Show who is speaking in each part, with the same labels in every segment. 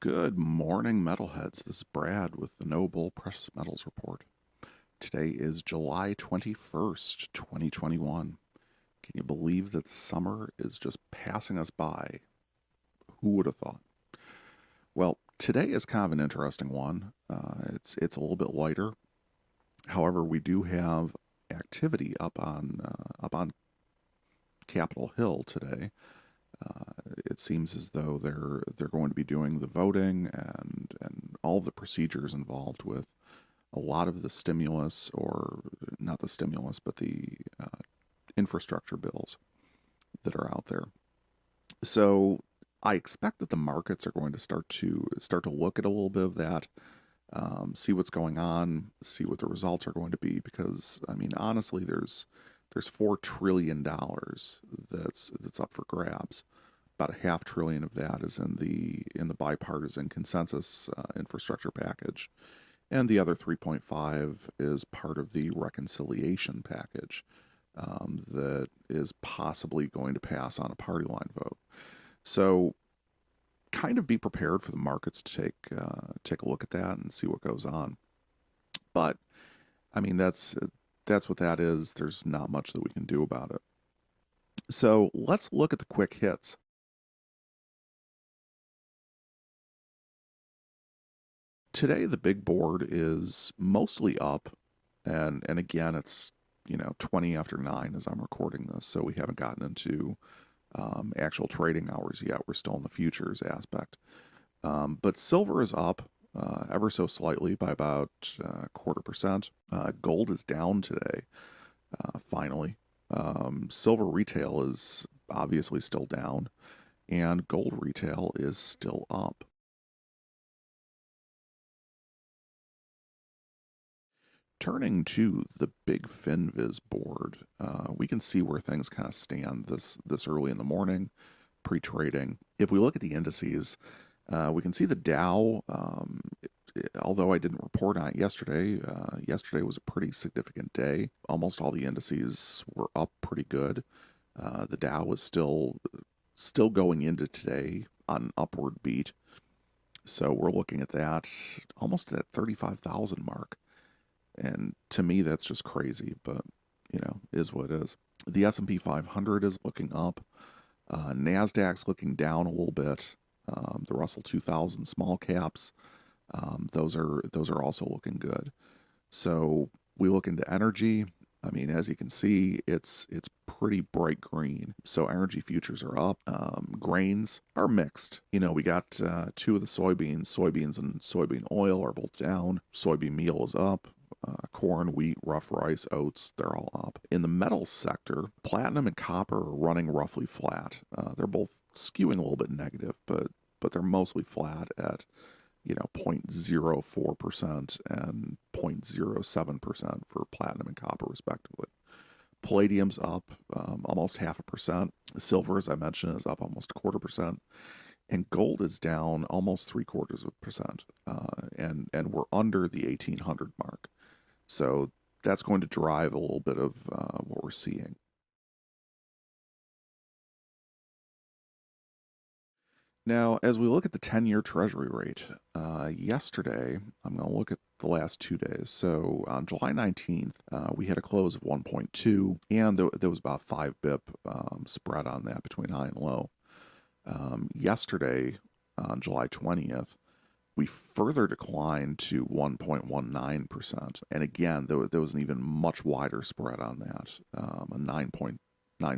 Speaker 1: Good morning, metalheads. This is Brad with the No Bull Precious Metals Report. Today is July 21st, 2021. Can you believe that the summer is just passing us by? Who would have thought? Well, today is kind of an interesting one. It's a little bit lighter. However, we do have activity up on Capitol Hill today. It seems as though they're going to be doing the voting and all of the procedures involved with a lot of the stimulus, or not the stimulus, but the infrastructure bills that are out there. So I expect that the markets are going to start to look at a little bit of that, see what's going on, see what the results are going to be. Because I mean, honestly, there's $4 trillion that's up for grabs. About a half trillion of that is in the bipartisan consensus infrastructure package, and the other 3.5 is part of the reconciliation package that is possibly going to pass on a party line vote. So, kind of be prepared for the markets to take a look at that and see what goes on. But I mean, that's what that is. There's not much that we can do about it. So let's look at the quick hits. Today, the big board is mostly up, and again, it's 20 after 9 as I'm recording this, so we haven't gotten into actual trading hours yet. We're still in the futures aspect. But silver is up ever so slightly by about 0.25%. Gold is down today, finally. Silver retail is obviously still down, and gold retail is still up. Turning to the big FinViz board, we can see where things kind of stand this early in the morning, pre-trading. If we look at the indices, we can see the Dow, although I didn't report on it yesterday, yesterday was a pretty significant day. Almost all the indices were up pretty good. The Dow was still going into today on an upward beat. So we're looking at that almost at that 35,000 mark. And to me, that's just crazy, but is what it is. The S&P 500 is looking up. NASDAQ's looking down a little bit. The Russell 2000 small caps, those are also looking good. So we look into energy. I mean, as you can see, it's pretty bright green. So energy futures are up. Grains are mixed. We got two of the soybeans and soybean oil are both down. Soybean meal is up. Corn, wheat, rough rice, oats, they're all up. In the metals sector, platinum and copper are running roughly flat. They're both skewing a little bit negative, but they're mostly flat at 0.04% and 0.07% for platinum and copper, respectively. Palladium's up almost 0.5%. Silver, as I mentioned, is up almost 0.25%. And gold is down almost 0.75%. And we're under the 1800 mark. So that's going to drive a little bit of what we're seeing. Now, as we look at the 10-year Treasury rate, yesterday, I'm going to look at the last 2 days. So on July 19th, we had a close of 1.2, and there was about 5 bip spread on that between high and low. Yesterday, on July 20th, we further declined to 1.19%. And again, there was an even much wider spread on that, a 9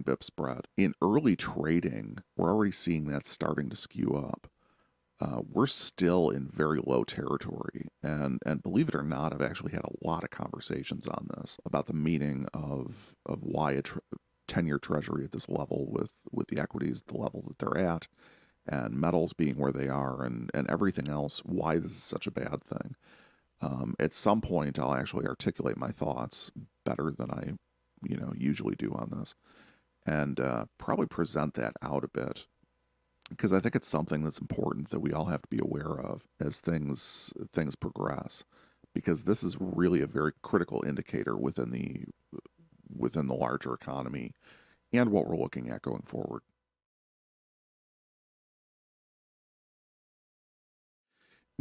Speaker 1: bip spread. In early trading, we're already seeing that starting to skew up. We're still in very low territory. And believe it or not, I've actually had a lot of conversations on this about the meaning of why a 10-year treasury at this level with the equities at the level that they're at, and metals being where they are, and everything else, why this is such a bad thing. At some point, I'll actually articulate my thoughts better than I usually do on this, and probably present that out a bit, because I think it's something that's important that we all have to be aware of as things progress, because this is really a very critical indicator within the larger economy and what we're looking at going forward.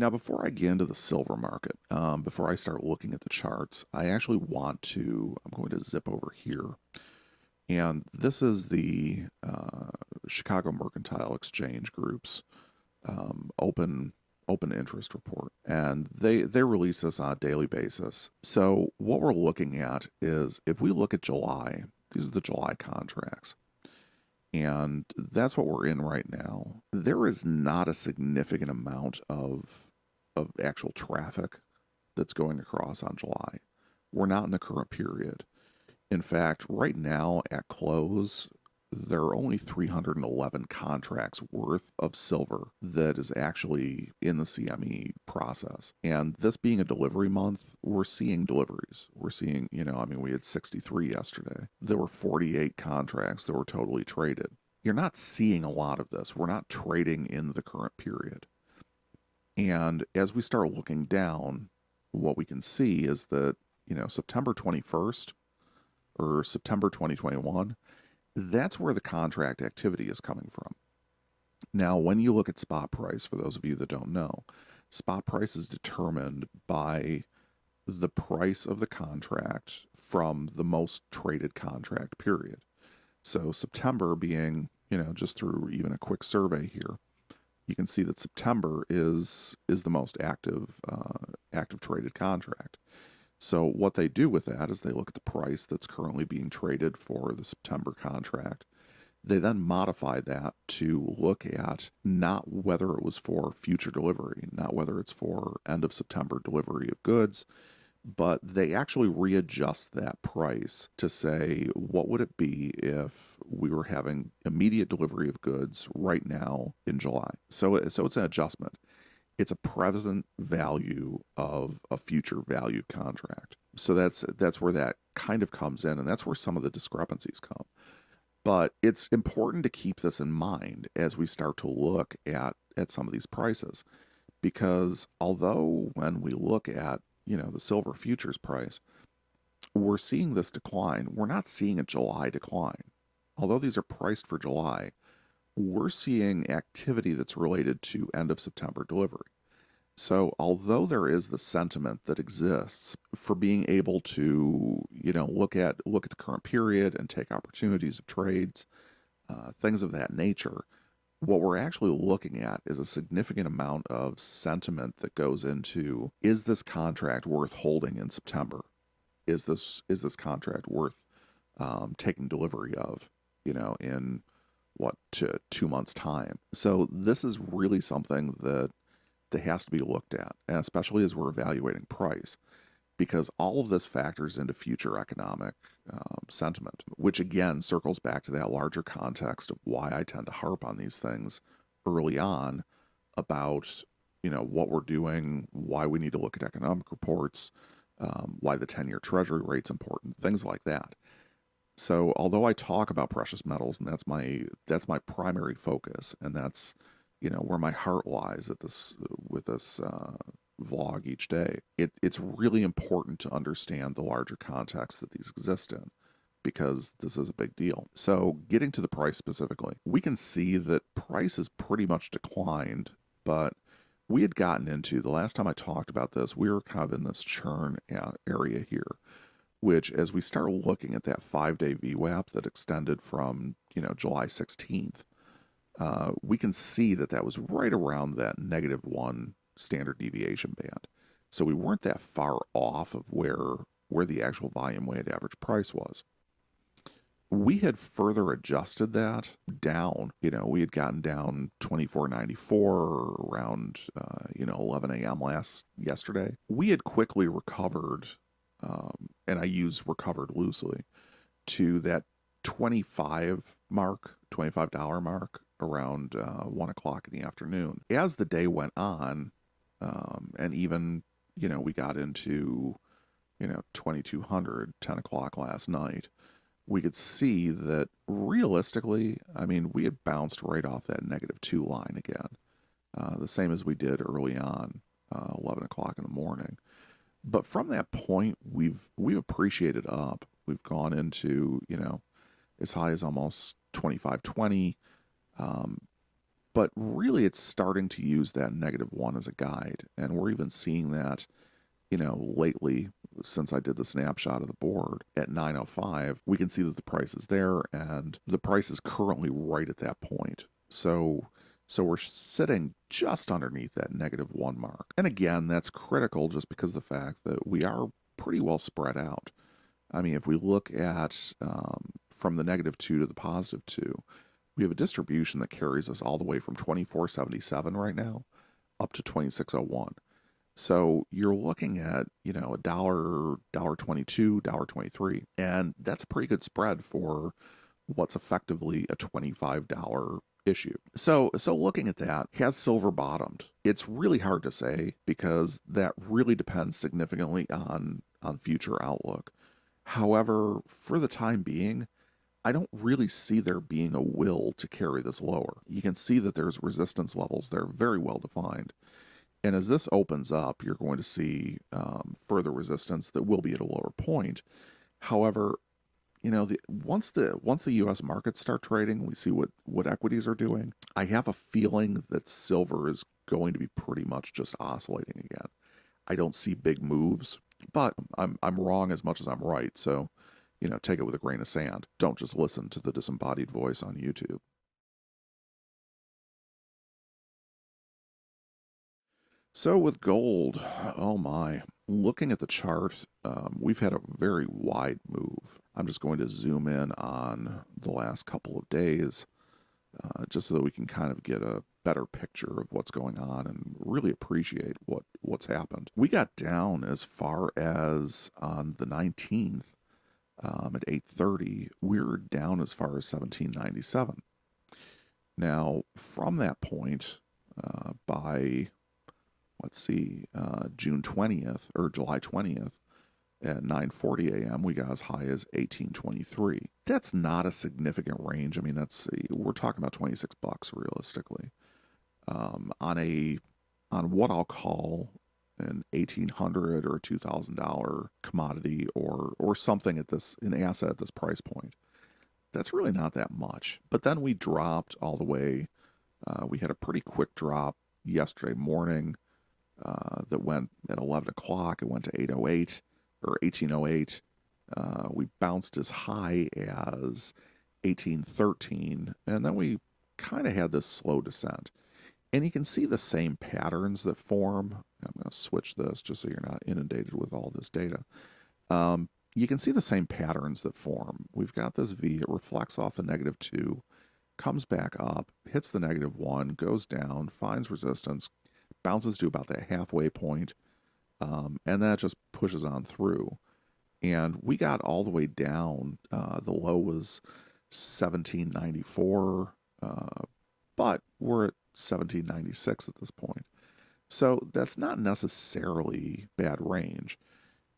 Speaker 1: Now, before I get into the silver market, before I start looking at the charts, I actually want to, I'm going to zip over here. And this is the Chicago Mercantile Exchange Group's open interest report, and they release this on a daily basis. So what we're looking at is, if we look at July, these are the July contracts, and that's what we're in right now. There is not a significant amount of actual traffic that's going across on July. We're not in the current period. In fact, right now at close, there are only 311 contracts worth of silver that is actually in the CME process. And this being a delivery month, we're seeing deliveries. We're seeing, we had 63 yesterday. There were 48 contracts that were totally traded. You're not seeing a lot of this. We're not trading in the current period. And as we start looking down, what we can see is that, September 21st or September 2021, that's where the contract activity is coming from. Now, when you look at spot price, for those of you that don't know, spot price is determined by the price of the contract from the most traded contract period. So September being, just through even a quick survey here, you can see that September is the most active traded contract. So what they do with that is they look at the price that's currently being traded for the September contract. They then modify that to look at not whether it was for future delivery, not whether it's for end of September delivery of goods, but they actually readjust that price to say, what would it be if we were having immediate delivery of goods right now in July? So it's an adjustment. It's a present value of a future value contract. So that's where that kind of comes in, and that's where some of the discrepancies come. But it's important to keep this in mind as we start to look at some of these prices, because although when we look at the silver futures price, we're seeing this decline, we're not seeing a July decline. Although these are priced for July, we're seeing activity that's related to end of September delivery. So although there is the sentiment that exists for being able to, look at the current period and take opportunities of trades, things of that nature, what we're actually looking at is a significant amount of sentiment that goes into, is this contract worth holding in September? Is this contract worth taking delivery of, in 2 months' time? So this is really something that has to be looked at, and especially as we're evaluating price, because all of this factors into future economic sentiment, which again circles back to that larger context of why I tend to harp on these things early on about, what we're doing, why we need to look at economic reports, why the 10-year treasury rate's important, things like that. So although I talk about precious metals, and that's my primary focus, and that's where my heart lies with this vlog each day, it's really important to understand the larger context that these exist in, because this is a big deal. So getting to the price specifically, we can see that price has pretty much declined, but we had gotten into, the last time I talked about this, we were kind of in this churn area here, which as we start looking at that 5-day VWAP that extended from, July 16th, we can see that was right around that -1 standard deviation band. So we weren't that far off of where the actual volume weighted average price was. We had further adjusted that down. We had gotten down 24.94 around 11 a.m. yesterday. We had quickly recovered, and I use recovered loosely, to that $25 mark around 1 o'clock in the afternoon. As the day went on, and even, we got into, 2200, 10 o'clock last night, we could see that realistically, we had bounced right off that -2 line again, the same as we did early on, 11 o'clock in the morning. But from that point, we've appreciated up. We've gone into, as high as almost 25.20. But really, it's starting to use that -1 as a guide. And we're even seeing that, lately, since I did the snapshot of the board at 9:05, we can see that the price is there, and the price is currently right at that point. So we're sitting just underneath that -1 mark. And again, that's critical just because of the fact that we are pretty well spread out. I mean, if we look at from the -2 to the +2, we have a distribution that carries us all the way from 24.77 right now up to 26.01. So you're looking at, a dollar, $1.22, $1.23, and that's a pretty good spread for what's effectively a $25 issue. So looking at that, has silver bottomed? It's really hard to say because that really depends significantly on future outlook. However, for the time being, I don't really see there being a will to carry this lower. You can see that there's resistance levels. They're very well defined. And as this opens up, you're going to see further resistance that will be at a lower point. However, once the U.S. markets start trading, we see what equities are doing. I have a feeling that silver is going to be pretty much just oscillating again. I don't see big moves, but I'm wrong as much as I'm right. So, take it with a grain of sand. Don't just listen to the disembodied voice on YouTube. So with gold, oh my, looking at the chart, we've had a very wide move. I'm just going to zoom in on the last couple of days, just so that we can kind of get a better picture of what's going on and really appreciate what's happened. We got down as far as on the 19th at 8:30. We were down as far as 1797. Now, from that point, by let's see, June 20th or July 20th at 9:40 a.m., we got as high as 1823. That's not a significant range. I mean, we're talking about $26 realistically. On what I'll call an $1,800 or $2,000 commodity or something an asset at this price point. That's really not that much. But then we dropped all the way. We had a pretty quick drop yesterday morning. That went at 11 o'clock. It went to 808 or 1808. We bounced as high as 1813, and then we kind of had this slow descent. And you can see the same patterns that form. I'm going to switch this just so you're not inundated with all this data. You can see the same patterns that form. We've got this V. It reflects off the -2, comes back up, hits the -1, goes down, finds resistance, bounces to about that halfway point, and that just pushes on through. And we got all the way down. The low was 1794, but we're at 1796 at this point. So that's not necessarily bad range.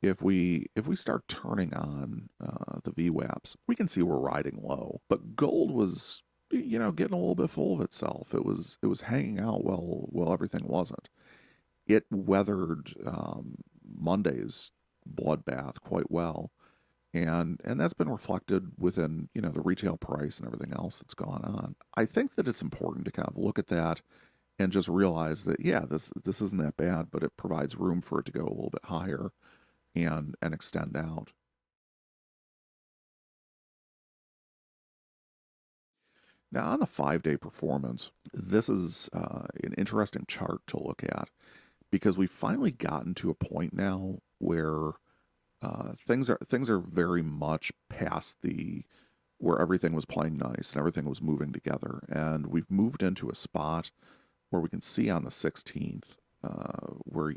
Speaker 1: If we start turning on the VWAPs, we can see we're riding low. But gold was getting a little bit full of itself. It was hanging out while everything wasn't. It weathered Monday's bloodbath quite well, and that's been reflected within the retail price and everything else that's gone on. I think that it's important to kind of look at that and just realize that this isn't that bad, but it provides room for it to go a little bit higher and extend out. Now, on the 5-day performance, this is an interesting chart to look at because we've finally gotten to a point now where things are very much past where everything was playing nice and everything was moving together, and we've moved into a spot where we can see on the 16th where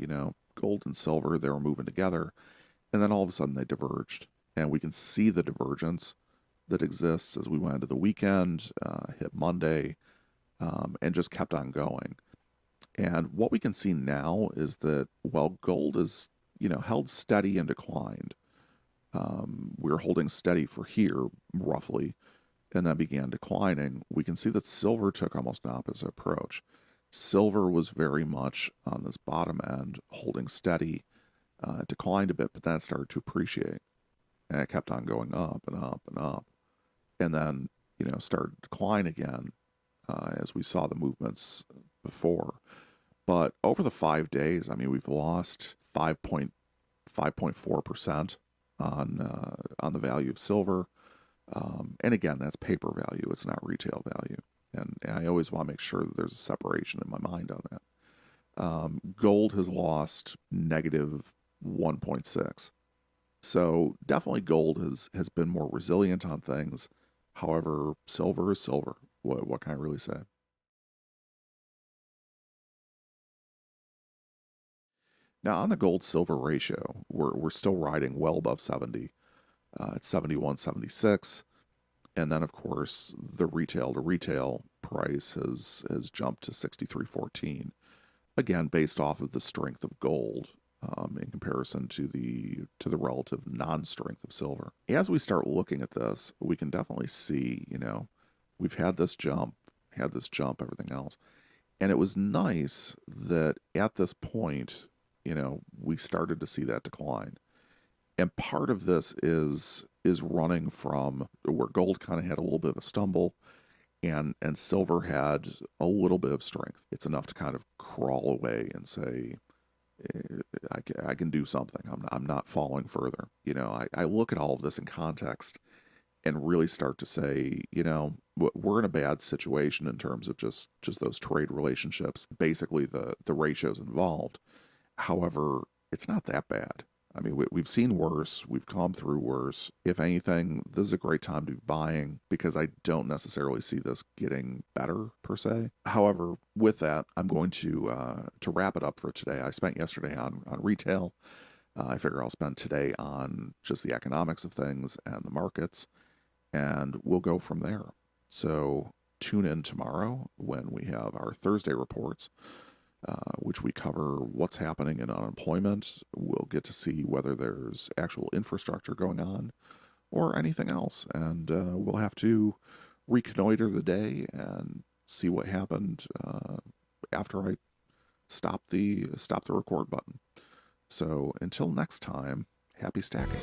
Speaker 1: gold and silver, they were moving together, and then all of a sudden they diverged, and we can see the divergence that exists as we went into the weekend, hit Monday, and just kept on going. And what we can see now is that while gold is, held steady and declined, we're holding steady for here, roughly, and then began declining. We can see that silver took almost an opposite approach. Silver was very much on this bottom end, holding steady, declined a bit, but then it started to appreciate. And it kept on going up and up and up. And then, started to decline again as we saw the movements before. But over the 5 days, I mean, we've lost 5.4% on the value of silver. And again, that's paper value. It's not retail value. And I always want to make sure that there's a separation in my mind on that. Gold has lost negative 1.6. So definitely gold has been more resilient on things. However, silver is silver. What can I really say? Now on the gold silver ratio, we're still riding well above 70. It's 71, 76. And then of course the retail to retail price has jumped to 63.14. Again, based off of the strength of gold in comparison to the relative non-strength of silver. As we start looking at this, we can definitely see, we've had this jump, everything else. And it was nice that at this point, we started to see that decline. And part of this is running from where gold kind of had a little bit of a stumble and silver had a little bit of strength. It's enough to kind of crawl away and say, I can do something. I'm not falling further. I look at all of this in context and really start to say, we're in a bad situation in terms of just those trade relationships, basically the ratios involved. However, it's not that bad. I mean, we've seen worse. We've come through worse. If anything, this is a great time to be buying because I don't necessarily see this getting better per se. However, with that, I'm going to wrap it up for today. I spent yesterday on retail. I figure I'll spend today on just the economics of things and the markets, and we'll go from there. So tune in tomorrow when we have our Thursday reports. Which we cover what's happening in unemployment. We'll get to see whether there's actual infrastructure going on or anything else. And we'll have to reconnoiter the day and see what happened after I stop the record button. So until next time, happy stacking.